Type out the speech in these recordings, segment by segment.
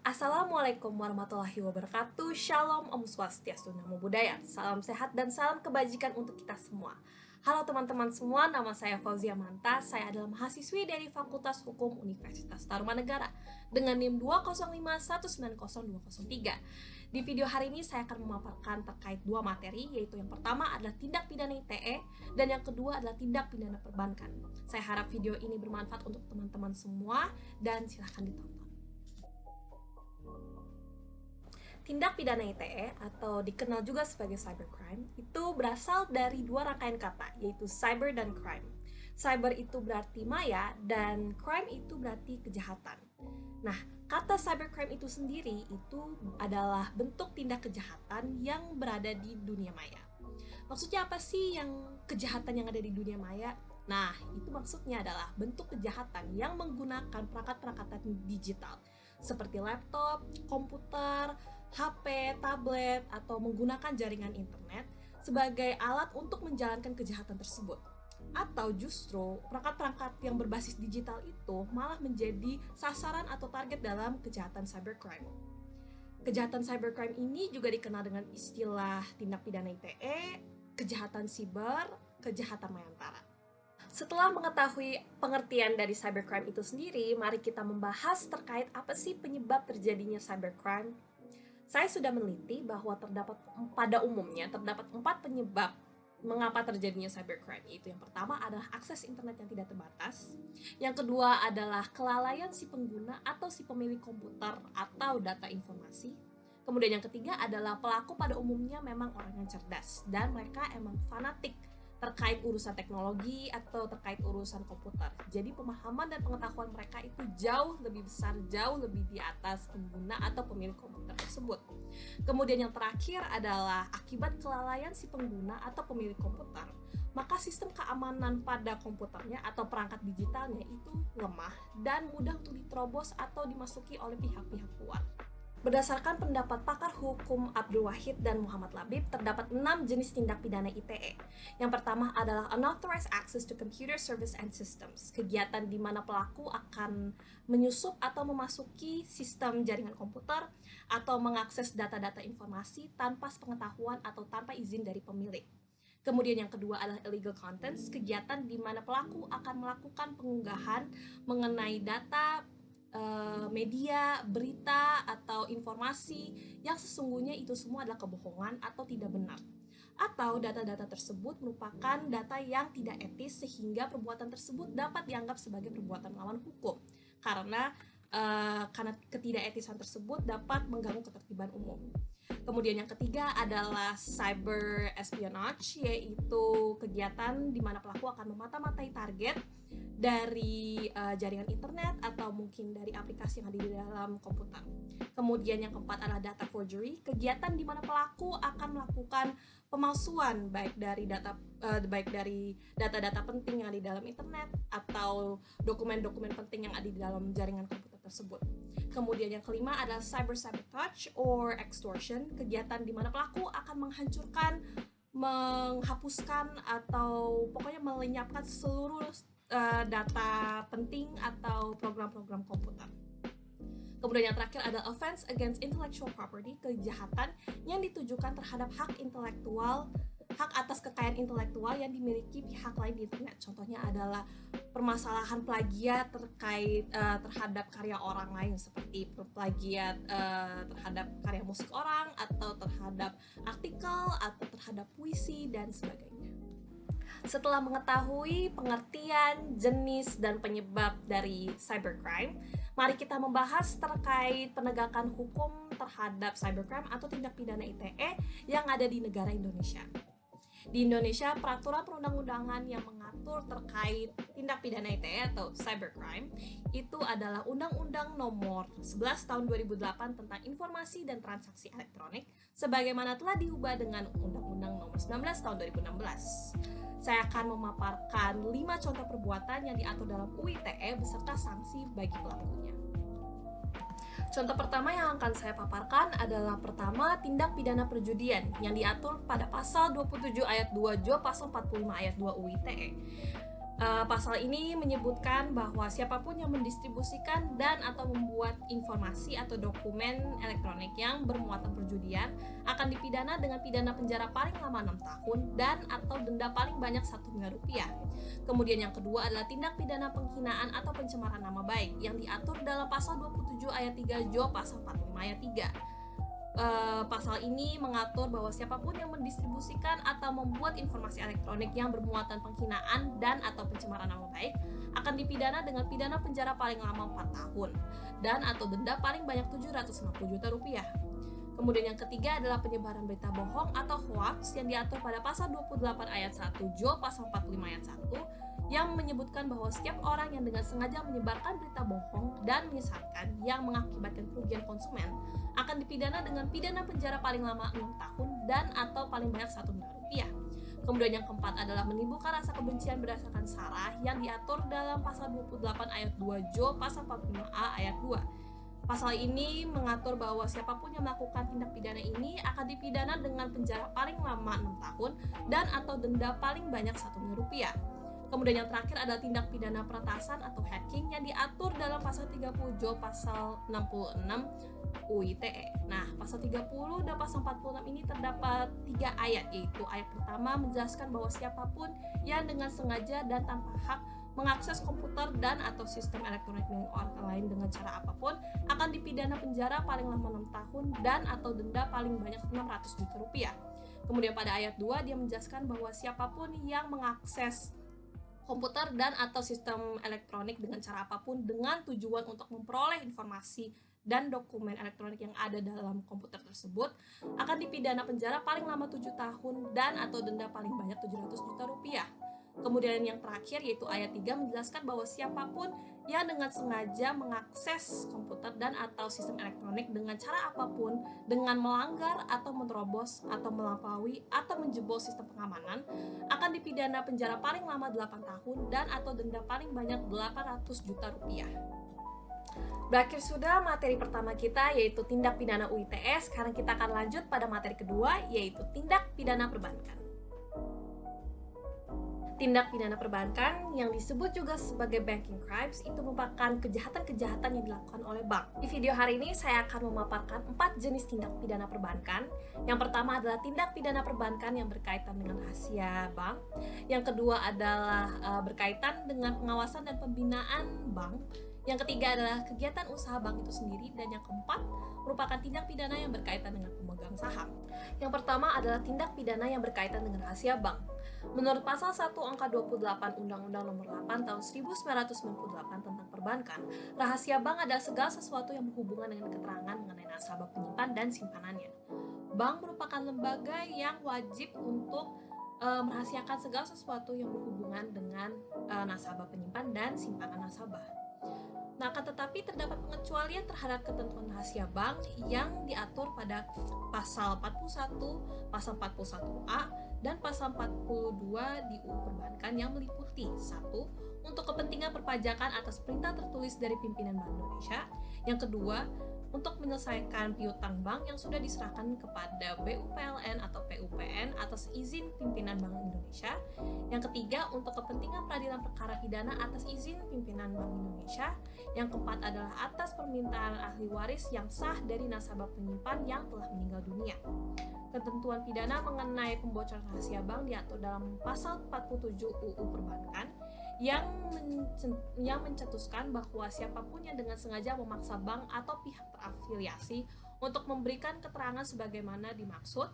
Assalamualaikum warahmatullahi wabarakatuh. Shalom, Om Swastiastu, Namo Buddhaya. Salam sehat dan salam kebajikan untuk kita semua. Halo teman-teman semua, nama saya Fauzia Manta. Saya adalah mahasiswi dari Fakultas Hukum Universitas Tarumanegara dengan NIM 205190203. Di video hari ini saya akan memaparkan terkait dua materi, yaitu yang pertama adalah tindak pidana ITE dan yang kedua adalah tindak pidana perbankan. Saya harap video ini bermanfaat untuk teman-teman semua dan silahkan ditonton. Tindak pidana ITE atau dikenal juga sebagai cybercrime itu berasal dari dua rangkaian kata, yaitu cyber dan crime. Cyber itu berarti maya dan crime itu berarti kejahatan. Nah, kata cybercrime itu sendiri itu adalah bentuk tindak kejahatan yang berada di dunia maya. Maksudnya apa sih yang kejahatan yang ada di dunia maya? Nah, itu maksudnya adalah bentuk kejahatan yang menggunakan perangkat-perangkat digital seperti laptop, komputer, HP, tablet, atau menggunakan jaringan internet sebagai alat untuk menjalankan kejahatan tersebut. Atau justru perangkat-perangkat yang berbasis digital itu malah menjadi sasaran atau target dalam kejahatan cybercrime. Kejahatan cybercrime ini juga dikenal dengan istilah tindak pidana ITE, kejahatan siber, kejahatan mayantara. Setelah mengetahui pengertian dari cybercrime itu sendiri, mari kita membahas terkait apa sih penyebab terjadinya cybercrime. Saya sudah meneliti bahwa pada umumnya terdapat 4 penyebab mengapa terjadinya cybercrime. Itu yang pertama adalah akses internet yang tidak terbatas. Yang kedua adalah kelalaian si pengguna atau si pemilik komputer atau data informasi. Kemudian yang ketiga adalah pelaku pada umumnya memang orang yang cerdas dan mereka emang fanatik terkait urusan teknologi atau terkait urusan komputer. Jadi pemahaman dan pengetahuan mereka itu jauh lebih besar, jauh lebih di atas pengguna atau pemilik komputer tersebut. Kemudian yang terakhir adalah akibat kelalaian si pengguna atau pemilik komputer, maka sistem keamanan pada komputernya atau perangkat digitalnya itu lemah dan mudah untuk diterobos atau dimasuki oleh pihak-pihak luar. Berdasarkan pendapat pakar hukum Abdul Wahid dan Muhammad Labib, terdapat 6 jenis tindak pidana ITE. Yang pertama adalah unauthorized access to computer service and systems, kegiatan di mana pelaku akan menyusup atau memasuki sistem jaringan komputer atau mengakses data-data informasi tanpa sepengetahuan atau tanpa izin dari pemilik. Kemudian yang kedua adalah illegal contents, kegiatan di mana pelaku akan melakukan pengunggahan mengenai data, media, berita, atau informasi yang sesungguhnya itu semua adalah kebohongan atau tidak benar. Atau data-data tersebut merupakan data yang tidak etis sehingga perbuatan tersebut dapat dianggap sebagai perbuatan melawan hukum. Karena ketidaketisan tersebut dapat mengganggu ketertiban umum. Kemudian yang ketiga adalah cyber espionage, yaitu kegiatan di mana pelaku akan memata-matai target dari jaringan internet atau mungkin dari aplikasi yang ada di dalam komputer. Kemudian yang keempat adalah data forgery, kegiatan di mana pelaku akan melakukan pemalsuan baik dari data-data penting yang ada di dalam internet atau dokumen-dokumen penting yang ada di dalam jaringan komputer tersebut. Kemudian yang kelima adalah cyber sabotage or extortion, kegiatan di mana pelaku akan menghancurkan, menghapuskan atau pokoknya melenyapkan seluruh data penting atau program-program komputer. Kemudian yang terakhir adalah offense against intellectual property, kejahatan yang ditujukan terhadap hak atas kekayaan intelektual yang dimiliki pihak lain di internet. Contohnya adalah permasalahan plagiat terkait terhadap karya orang lain, seperti plagiat terhadap karya musik orang atau terhadap artikel atau terhadap puisi dan sebagainya. Setelah mengetahui pengertian, jenis, dan penyebab dari cybercrime, mari kita membahas terkait penegakan hukum terhadap cybercrime atau tindak pidana ITE yang ada di negara Indonesia. Di Indonesia, peraturan perundang-undangan yang mengatur terkait tindak pidana ITE atau cybercrime itu adalah Undang-Undang Nomor 11 Tahun 2008 tentang Informasi dan Transaksi Elektronik, sebagaimana telah diubah dengan Undang-Undang Nomor 19 Tahun 2016. Saya akan memaparkan 5 contoh perbuatan yang diatur dalam UU ITE beserta sanksi bagi pelakunya. Contoh pertama yang akan saya paparkan adalah pertama tindak pidana perjudian yang diatur pada pasal 27 ayat 2 Jo pasal 45 ayat 2 UU ITE. Pasal ini menyebutkan bahwa siapapun yang mendistribusikan dan atau membuat informasi atau dokumen elektronik yang bermuatan perjudian akan dipidana dengan pidana penjara paling lama 6 tahun dan atau denda paling banyak 1 miliar rupiah. Kemudian yang kedua adalah tindak pidana penghinaan atau pencemaran nama baik yang diatur dalam pasal 27 ayat 3 Jo pasal 45 ayat 3. Pasal ini mengatur bahwa siapapun yang mendistribusikan atau membuat informasi elektronik yang bermuatan penghinaan dan atau pencemaran nama baik akan dipidana dengan pidana penjara paling lama 4 tahun dan atau denda paling banyak 750 juta rupiah. Kemudian yang ketiga adalah penyebaran berita bohong atau hoax yang diatur pada pasal 28 ayat 1 Jo pasal 45 ayat 1 yang menyebutkan bahwa setiap orang yang dengan sengaja menyebarkan berita bohong dan menyesatkan yang mengakibatkan kerugian konsumen akan dipidana dengan pidana penjara paling lama 6 tahun dan atau paling banyak 1 miliar rupiah. Kemudian yang keempat adalah menimbulkan rasa kebencian berdasarkan sara yang diatur dalam pasal 28 ayat 2 Jo pasal 45A ayat 2. Pasal ini mengatur bahwa siapapun yang melakukan tindak pidana ini akan dipidana dengan penjara paling lama 6 tahun dan atau denda paling banyak 1 miliar rupiah. Kemudian yang terakhir adalah tindak pidana peretasan atau hacking yang diatur dalam pasal 30 Jo pasal 66 UITE. Nah, pasal 30 dan pasal 46 ini terdapat 3 ayat, yaitu ayat pertama menjelaskan bahwa siapapun yang dengan sengaja dan tanpa hak mengakses komputer dan atau sistem elektronik milik orang lain dengan cara apapun akan dipidana penjara paling lama 6 tahun dan atau denda paling banyak 600 juta rupiah. Kemudian pada ayat 2 dia menjelaskan bahwa siapapun yang mengakses komputer dan atau sistem elektronik dengan cara apapun dengan tujuan untuk memperoleh informasi dan dokumen elektronik yang ada dalam komputer tersebut akan dipidana penjara paling lama 7 tahun dan atau denda paling banyak 700 juta rupiah. Kemudian yang terakhir yaitu ayat 3 menjelaskan bahwa siapapun yang dengan sengaja mengakses komputer dan atau sistem elektronik dengan cara apapun dengan melanggar atau menerobos atau melampaui atau menjebol sistem pengamanan akan dipidana penjara paling lama 8 tahun dan atau denda paling banyak 800 juta rupiah. Berakhir sudah materi pertama kita yaitu tindak pidana UITE. Sekarang kita akan lanjut pada materi kedua yaitu tindak pidana perbankan. Tindak pidana perbankan yang disebut juga sebagai banking crimes itu merupakan kejahatan-kejahatan yang dilakukan oleh bank. Di video hari ini saya akan memaparkan 4 jenis tindak pidana perbankan. Yang pertama adalah tindak pidana perbankan yang berkaitan dengan rahasia bank. Yang kedua adalah berkaitan dengan pengawasan dan pembinaan bank. Yang ketiga adalah kegiatan usaha bank itu sendiri. Dan yang keempat merupakan tindak pidana yang berkaitan dengan pemegang saham. Yang pertama adalah tindak pidana yang berkaitan dengan rahasia bank. Menurut pasal 1 angka 28 Undang-Undang Nomor 8 tahun 1998 tentang perbankan, rahasia bank adalah segala sesuatu yang berhubungan dengan keterangan mengenai nasabah penyimpan dan simpanannya. Bank merupakan lembaga yang wajib untuk merahasiakan segala sesuatu yang berhubungan dengan nasabah penyimpan dan simpanan nasabah. Nah, akan tetapi terdapat pengecualian terhadap ketentuan rahasia bank yang diatur pada pasal 41, pasal 41A, dan pasal 42 di UU Perbankan yang meliputi 1. Untuk kepentingan perpajakan atas perintah tertulis dari pimpinan Bank Indonesia. Yang kedua, untuk menyelesaikan piutang bank yang sudah diserahkan kepada BUPLN atau PUPN atas izin pimpinan Bank Indonesia. Yang ketiga, untuk kepentingan peradilan perkara pidana atas izin pimpinan Bank Indonesia. Yang keempat adalah atas permintaan ahli waris yang sah dari nasabah penyimpan yang telah meninggal dunia. Ketentuan pidana mengenai pembocoran rahasia bank diatur dalam pasal 47 UU Perbankan yang mencetuskan bahwa siapapun yang dengan sengaja memaksa bank atau pihak terafiliasi untuk memberikan keterangan sebagaimana dimaksud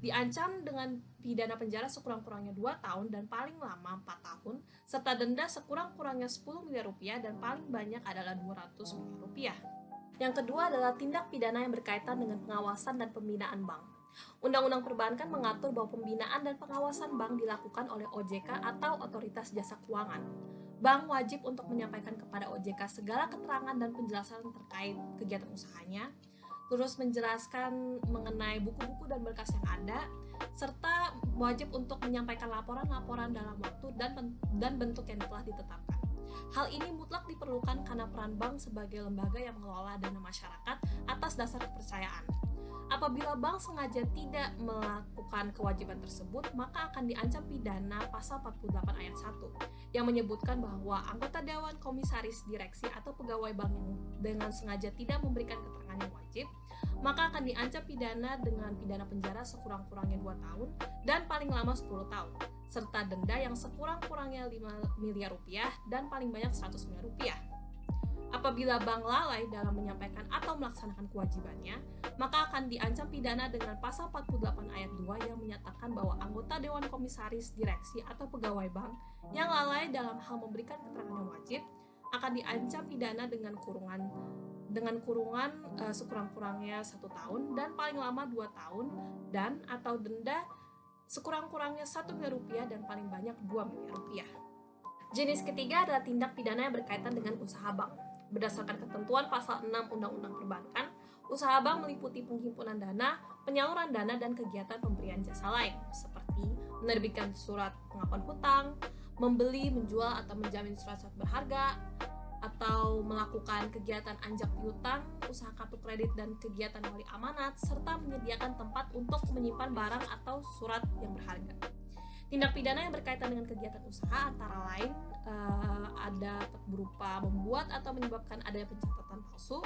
diancam dengan pidana penjara sekurang-kurangnya 2 tahun dan paling lama 4 tahun serta denda sekurang-kurangnya 10 miliar rupiah dan paling banyak adalah 200 miliar rupiah. Yang kedua adalah tindak pidana yang berkaitan dengan pengawasan dan pembinaan bank. Undang-Undang Perbankan mengatur bahwa pembinaan dan pengawasan bank dilakukan oleh OJK atau Otoritas Jasa Keuangan. Bank wajib untuk menyampaikan kepada OJK segala keterangan dan penjelasan terkait kegiatan usahanya, terus menjelaskan mengenai buku-buku dan berkas yang ada, serta wajib untuk menyampaikan laporan-laporan dalam waktu dan bentuk yang telah ditetapkan. Hal ini mutlak diperlukan karena peran bank sebagai lembaga yang mengelola dana masyarakat atas dasar kepercayaan. Apabila bank sengaja tidak melakukan kewajiban tersebut, maka akan diancam pidana pasal 48 ayat 1 yang menyebutkan bahwa anggota dewan komisaris direksi atau pegawai bank yang dengan sengaja tidak memberikan keterangan yang wajib, maka akan diancam pidana dengan pidana penjara sekurang-kurangnya 2 tahun dan paling lama 10 tahun, serta denda yang sekurang-kurangnya 5 miliar rupiah dan paling banyak 100 miliar rupiah. Apabila bank lalai dalam menyampaikan atau melaksanakan kewajibannya, maka akan diancam pidana dengan pasal 48 ayat 2 yang menyatakan bahwa anggota dewan komisaris, direksi, atau pegawai bank yang lalai dalam hal memberikan keterangan yang wajib akan diancam pidana dengan kurungan sekurang-kurangnya 1 tahun dan paling lama 2 tahun dan atau denda sekurang-kurangnya 1 miliar rupiah dan paling banyak 2 miliar rupiah. Jenis ketiga adalah tindak pidana yang berkaitan dengan usaha bank. Berdasarkan ketentuan pasal 6 Undang-Undang Perbankan, usaha bank meliputi penghimpunan dana, penyaluran dana, dan kegiatan pemberian jasa lain, seperti menerbitkan surat pengakuan hutang, membeli, menjual, atau menjamin surat-surat berharga, atau melakukan kegiatan anjak piutang, usaha kartu kredit, dan kegiatan wali amanat, serta menyediakan tempat untuk menyimpan barang atau surat yang berharga. Tindak pidana yang berkaitan dengan kegiatan usaha antara lain ada berupa membuat atau menyebabkan adanya pencatatan palsu,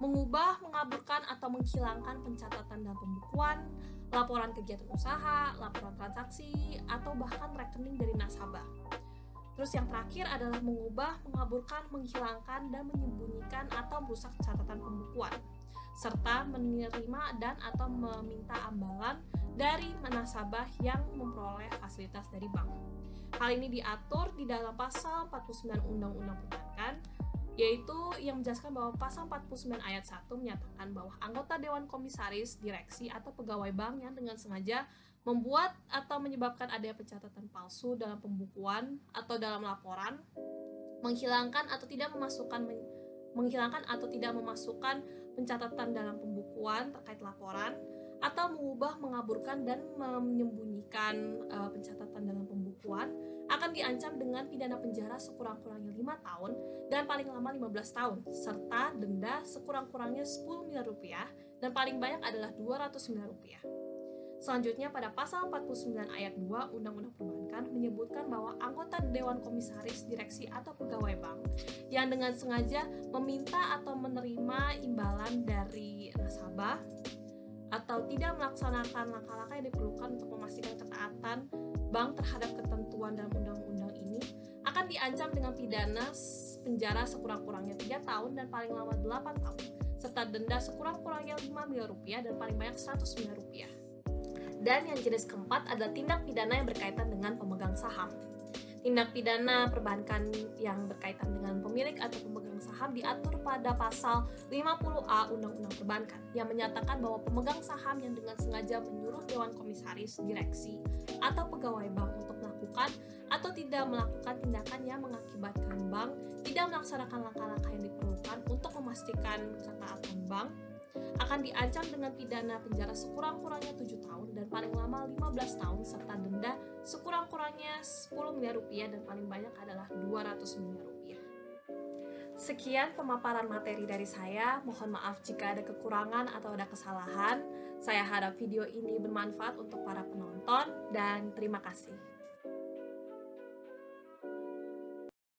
mengubah, mengaburkan, atau menghilangkan pencatatan dalam pembukuan, laporan kegiatan usaha, laporan transaksi, atau bahkan rekening dari nasabah. Terus yang terakhir adalah mengubah, mengaburkan, menghilangkan, dan menyembunyikan atau merusak catatan pembukuan, serta menerima dan atau meminta ambalan dari nasabah yang memperoleh fasilitas dari bank. Hal ini diatur di dalam pasal 49 Undang-Undang Perbankan, yaitu yang menjelaskan bahwa pasal 49 ayat 1 menyatakan bahwa anggota dewan komisaris, direksi, atau pegawai bank yang dengan sengaja membuat atau menyebabkan adanya pencatatan palsu dalam pembukuan atau dalam laporan, menghilangkan atau tidak memasukkan pencatatan dalam pembukuan terkait laporan, atau mengubah, mengaburkan, dan menyembunyikan pencatatan dalam pembukuan akan diancam dengan pidana penjara sekurang-kurangnya 5 tahun dan paling lama 15 tahun, serta denda sekurang-kurangnya 10 miliar rupiah dan paling banyak adalah 200 miliar rupiah. Selanjutnya pada pasal 49 ayat 2 Undang-Undang Perbankan menyebutkan bahwa anggota dewan komisaris, direksi, atau pegawai bank yang dengan sengaja meminta atau menerima imbalan dari nasabah atau tidak melaksanakan langkah-langkah yang diperlukan untuk memastikan ketaatan bank terhadap ketentuan dalam undang-undang ini akan diancam dengan pidana penjara sekurang-kurangnya 3 tahun dan paling lama 8 tahun, serta denda sekurang-kurangnya 5 miliar rupiah dan paling banyak 100 miliar rupiah. Dan yang jenis keempat adalah tindak pidana yang berkaitan dengan pemegang saham. Tindak pidana perbankan yang berkaitan dengan pemilik atau pemegang saham diatur pada pasal 50A Undang-Undang Perbankan yang menyatakan bahwa pemegang saham yang dengan sengaja menyuruh dewan komisaris, direksi, atau pegawai bank untuk melakukan atau tidak melakukan tindakan yang mengakibatkan bank tidak melaksanakan langkah-langkah yang diperlukan untuk memastikan ketaatan bank akan diancam dengan pidana penjara sekurang-kurangnya 7 tahun dan paling lama 15 tahun serta denda sekurang-kurangnya 10 miliar rupiah dan paling banyak adalah 200 miliar rupiah. Sekian pemaparan materi dari saya, mohon maaf jika ada kekurangan atau ada kesalahan. Saya harap video ini bermanfaat untuk para penonton dan terima kasih.